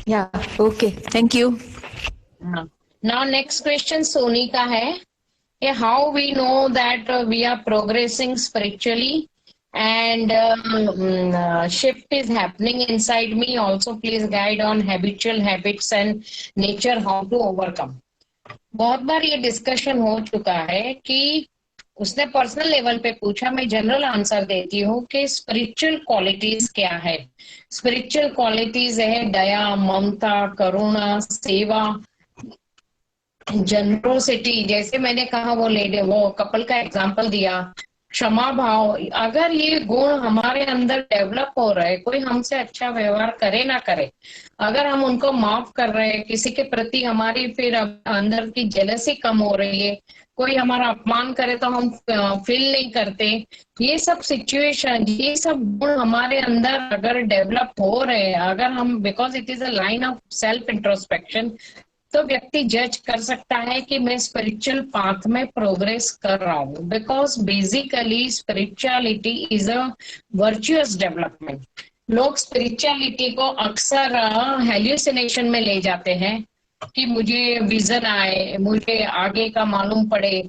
Yeah, okay. Thank you. Now next question Sony का है, how we know that we are progressing spiritually and shift is happening inside me. Also please guide on habitual habits and nature, how to overcome. बहुत बार ये discussion हो चुका है कि उसने personal level पे पूछा, मैं जनरल आंसर देती हूँ कि स्पिरिचुअल क्वालिटीज क्या है। स्पिरिचुअल क्वालिटीज है दया, ममता, करुणा, सेवा, जनरोसिटी, जैसे मैंने कहा वो कपल का एग्जांपल दिया, क्षमा भाव। अगर ये गुण हमारे अंदर डेवलप हो रहे, कोई हमसे अच्छा व्यवहार करे ना करे, अगर हम उनको माफ कर रहे हैं, किसी के प्रति हमारी फिर अंदर की जेलसी कम हो रही है, कोई हमारा अपमान करे तो हम फील नहीं करते, ये सब सिचुएशन, ये सब गुण हमारे अंदर अगर डेवलप हो रहे हैं, अगर हम, because it is a line of self introspection, तो व्यक्ति जज कर सकता है कि मैं स्पिरिचुअल पाथ में प्रोग्रेस कर रहा हूँ। Because basically spirituality is a virtuous development. लोग स्पिरिचुअलिटी को अक्सर हेल्यूसिनेशन में ले जाते हैं कि मुझे विजन आए, मुझे आगे का मालूम पड़े।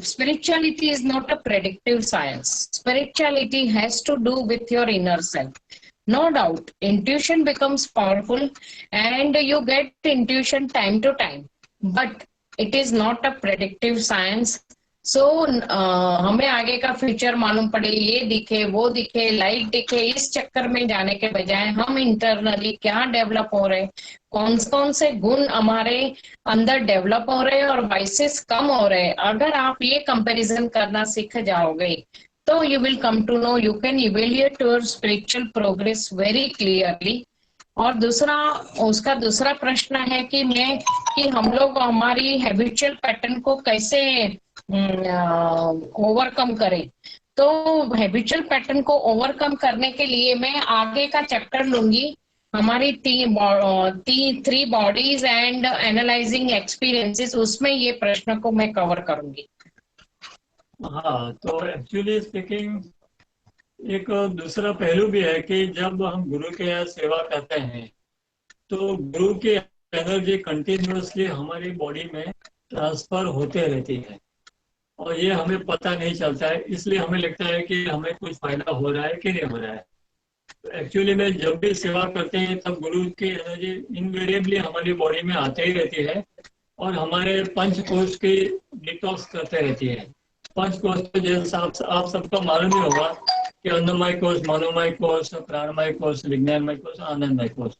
Spirituality is not a predictive science. Spirituality has to do with your inner self. No doubt, intuition becomes powerful and you get intuition time to time, but it is not a predictive science. सो हमें आगे का future मालूम पड़े, ये दिखे वो दिखे light दिखे, इस चक्कर में जाने के बजाय हम इंटरनली क्या डेवलप हो रहे, कौन कौन से गुण हमारे अंदर डेवलप हो रहे हैं और वाइसेस कम हो रहे हैं, अगर आप ये कंपैरिजन करना सीख जाओगे तो you will come to know, you can evaluate your spiritual progress very clearly. और दूसरा, उसका दूसरा प्रश्न है कि हम लोग हमारी हैबिचुअल पैटर्न को कैसे ओवरकम करें। तो हैबिचुअल पैटर्न को ओवरकम करने के लिए मैं आगे का चैप्टर लूंगी, हमारी three bodies and analysing experiences, उसमें ये प्रश्न को मैं कवर करूंगी। हाँ, तो एक्चुअली स्पीकिंग एक दूसरा पहलू भी है कि जब हम गुरु के यहाँ सेवा करते हैं तो गुरु की एनर्जी कंटिन्यूअसली हमारी बॉडी में ट्रांसफर होते रहती है और ये हमें पता नहीं चलता है, इसलिए हमें लगता है कि हमें कुछ फायदा हो रहा है कि नहीं हो रहा है। तो एक्चुअली में जब भी सेवा करते हैं तब गुरु की एनर्जी इनवेरिएबली हमारी बॉडी में आते ही रहती है और हमारे पंच कोश की डिटॉक्स करते रहती है। पंच कोश तो जैसा आप सबको मालूम ही होगा कि अन्नमय कोश, मनोमय कोश, प्राणमय कोश, विज्ञानमय कोश, आनंदमय कोश,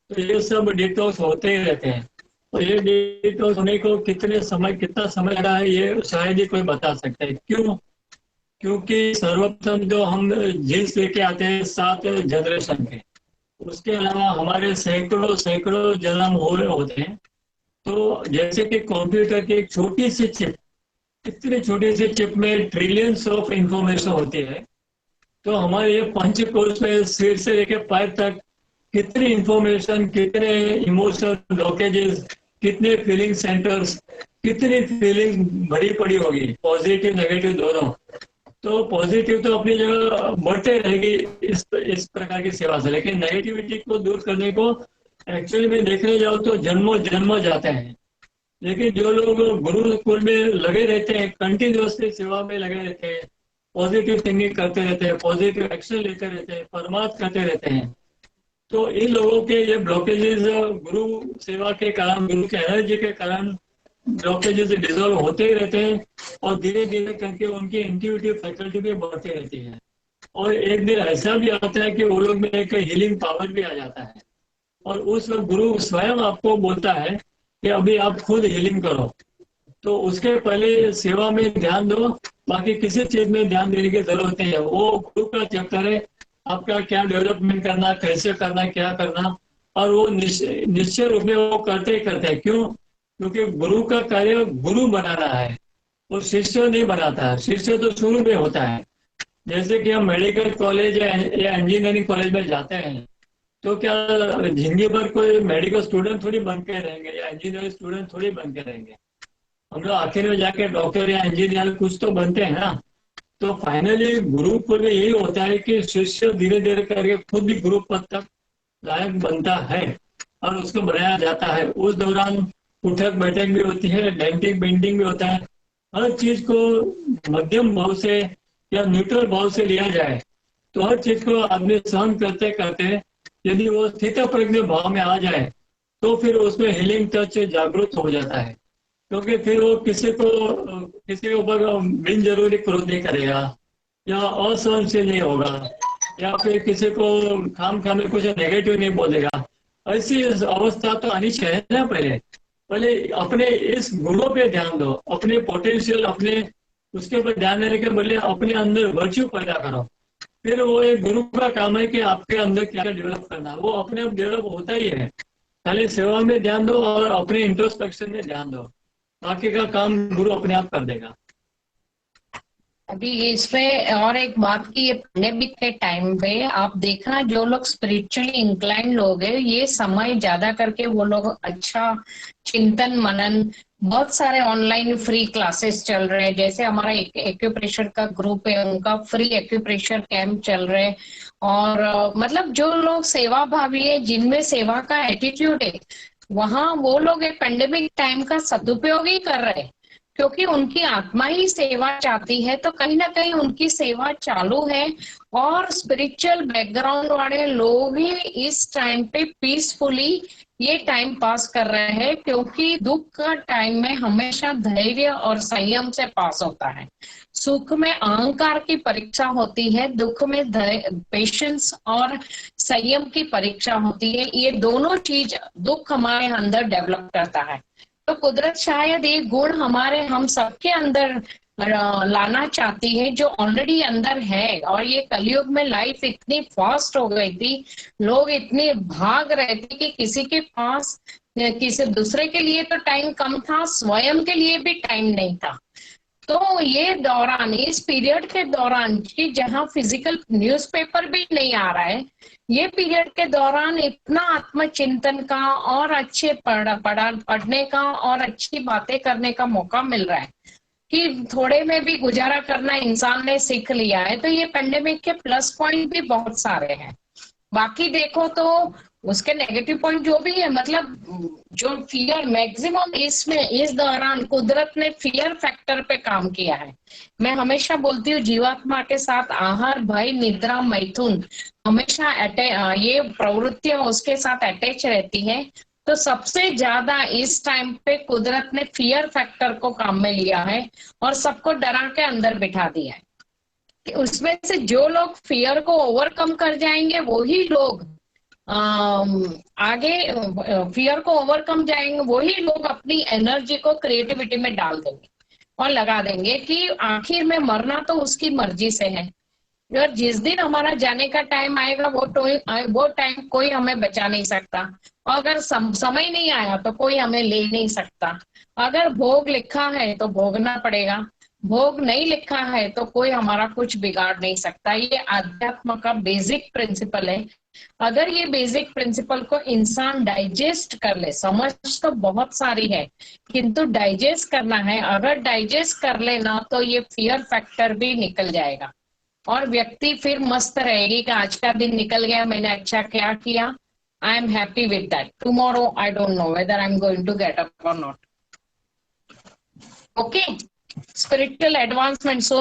तो ये सब डिटॉक्स होते ही रहते हैं। तो ये डिटॉक्स होने को कितना समय लगा है ये शायद ही कोई बता सकता है। क्यों? क्योंकि सर्वप्रथम जो हम जीन्स लेके आते हैं 7 जनरेशन के, उसके अलावा हमारे सैकड़ों सैकड़ों जन्म हुए होते हैं। तो जैसे कि कंप्यूटर की एक छोटी सी चिप, इतनी छोटी सी चिप में ट्रिलियंस ऑफ इंफॉर्मेशन होती है, तो हमारे ये पंचकोश में सिर से लेके पैर तक कितनी इंफॉर्मेशन, कितने इमोशनल ब्लॉकेजेस, कितने फीलिंग सेंटर्स, कितनी फीलिंग भरी पड़ी होगी, पॉजिटिव नेगेटिव दोनों। तो पॉजिटिव तो अपनी जगह बढ़ते रहेगी इस प्रकार की सेवा से, लेकिन नेगेटिविटी को दूर करने को एक्चुअली में देखने जाओ तो जन्मों जन्म जाते हैं। लेकिन जो लोग गुरुकुल में लगे रहते हैं, कंटिन्यूअसली सेवा में लगे रहते हैं, पॉजिटिव थिंकिंग करते रहते हैं, पॉजिटिव एक्शन लेते रहते हैं, परमार्थ करते रहते हैं, तो इन लोगों के ये ब्लॉकेजेस गुरु सेवा के कारण, गुरु के एनर्जी के कारण ब्लॉकेजेस डिजोल्व होते ही रहते हैं और धीरे धीरे करके उनकी इंट्यूटिव फैकल्टी भी बढ़ती रहती है। और एक दिन ऐसा भी आता है कि वो लोग में एक हीलिंग पावर भी आ जाता है और उस वक्त गुरु स्वयं आपको बोलता है कि अभी आप खुद हीलिंग करो। तो उसके पहले सेवा में ध्यान दो, बाकी किसी चीज में ध्यान देने की जरूरत नहीं है। वो गुरु का चैप्टर है, आपका क्या डेवलपमेंट करना, कैसे करना, क्या करना, और वो निश्चय रूप में वो करते ही करते हैं। क्यों? क्योंकि गुरु का कार्य गुरु बनाना है, वो शिष्य नहीं बनाता है। शिष्य तो शुरू में होता है। जैसे कि हम मेडिकल कॉलेज या इंजीनियरिंग कॉलेज में जाते हैं तो क्या जिंदगी भर कोई मेडिकल स्टूडेंट थोड़ी बन के रहेंगे या इंजीनियरिंग स्टूडेंट थोड़ी बन के रहेंगे। हम लोग आखिर में जाके डॉक्टर या इंजीनियर कुछ तो बनते हैं ना। तो फाइनली गुरुकुल में यही होता है कि शिष्य धीरे धीरे करके खुद भी गुरु पद तक लायक बनता है। और उसको बनाया जाता है। उस दौरान उठक बैठक भी होती है, डेंटिंग बेंडिंग भी होता है। हर चीज को मध्यम भाव से या न्यूट्रल भाव से लिया जाए तो हर चीज को आदमी सहन करते करते यदि वो स्थित प्रज्ञ भाव में आ जाए तो फिर उसमें हीलिंग टच जागरूक हो जाता है। क्योंकि फिर वो किसी के ऊपर बिन जरूरी क्रोध नहीं करेगा या असहनशील नहीं होगा या फिर किसी को खाम खाम में कुछ नेगेटिव नहीं बोलेगा। ऐसी अवस्था तो आनी चाहिए ना। पहले पहले अपने इस गुणों पे ध्यान दो, अपने पोटेंशियल अपने उसके ऊपर ध्यान देने के बदले अपने अंदर वर्च्यू पैदा करो। फिर वो एक गुरु का काम है कि आपके अंदर क्या डेवलप करना, वो अपने आप डेवलप होता ही है। खाली सेवा में ध्यान दो और अपने इंट्रोस्पेक्शन में ध्यान दो, बाकी का काम गुरु अपने आप कर देगा। अभी इसमें और एक बात की, ये पैंडेमिक के टाइम पे आप देखना जो लोग स्पिरिचुअली इंक्लाइन लोग हैं, ये समय ज्यादा करके वो लोग अच्छा चिंतन मनन, बहुत सारे ऑनलाइन फ्री क्लासेस चल रहे हैं। जैसे हमारा एक्यूप्रेशर का ग्रुप है, उनका फ्री एक्यूप्रेशर कैंप चल रहे हैं। और मतलब जो लोग सेवा भावी है, जिनमें सेवा का एटीट्यूड है, वहां वो लोग एक पेंडेमिक टाइम का सदुपयोग ही कर रहे हैं। क्योंकि उनकी आत्मा ही सेवा चाहती है, तो कहीं ना कहीं उनकी सेवा चालू है। और स्पिरिचुअल बैकग्राउंड वाले लोग ही इस टाइम पे पीसफुली ये टाइम पास कर रहे हैं, क्योंकि दुख का टाइम में हमेशा धैर्य और संयम से पास होता है। सुख में अहंकार की परीक्षा होती है, दुख में पेशेंस और संयम की परीक्षा होती है। ये दोनों चीज दुख हमारे अंदर डेवलप करता है। तो कुदरत शायद ये गुण हम सबके अंदर लाना चाहती है, जो ऑलरेडी अंदर है। और ये कलयुग में लाइफ इतनी फास्ट हो गई थी, लोग इतने भाग रहे थे कि किसी के पास किसी दूसरे के लिए तो टाइम कम था, स्वयं के लिए भी टाइम नहीं था। तो ये दौरान, इस पीरियड के दौरान कि जहां फिजिकल न्यूज़पेपर भी नहीं आ रहा है, ये पीरियड के दौरान इतना आत्मचिंतन का और अच्छे पढ़ने का और अच्छी बातें करने का मौका मिल रहा है कि थोड़े में भी गुजारा करना इंसान ने सीख लिया है। तो ये पेंडेमिक के प्लस पॉइंट भी बहुत सारे हैं। बाकी देखो तो उसके नेगेटिव पॉइंट जो भी है, मतलब जो फियर मैक्सिमम इसमें इस दौरान कुदरत ने फियर फैक्टर पे काम किया है। मैं हमेशा बोलती हूँ जीवात्मा के साथ आहार, भय, निद्रा, मैथुन हमेशा ये प्रवृत्तियां उसके साथ अटैच रहती है। तो सबसे ज्यादा इस टाइम पे कुदरत ने फियर फैक्टर को काम में लिया है और सबको डरा के अंदर बिठा दिया है। कि उसमें से जो लोग फियर को ओवरकम कर जाएंगे वही लोग आगे फियर को ओवरकम जाएंगे, वही लोग अपनी एनर्जी को क्रिएटिविटी में डाल देंगे और लगा देंगे कि आखिर में मरना तो उसकी मर्जी से है। और जिस दिन हमारा जाने का टाइम आएगा वो टाइम कोई हमें बचा नहीं सकता। और अगर समय नहीं आया तो कोई हमें ले नहीं सकता। अगर भोग लिखा है तो भोगना पड़ेगा, भोग नहीं लिखा है तो कोई हमारा कुछ बिगाड़ नहीं सकता। ये आध्यात्म का बेसिक प्रिंसिपल है। अगर ये बेसिक प्रिंसिपल को इंसान डाइजेस्ट कर ले, समझ तो बहुत सारी है किंतु डाइजेस्ट करना है, अगर डाइजेस्ट कर लेना तो ये फियर फैक्टर भी निकल जाएगा और व्यक्ति फिर मस्त रहेगी कि आज का दिन निकल गया, मैंने अच्छा क्या किया, I am happy with that. Tomorrow I don't know whether I am going to get up और not. Okay, spiritual advancement. So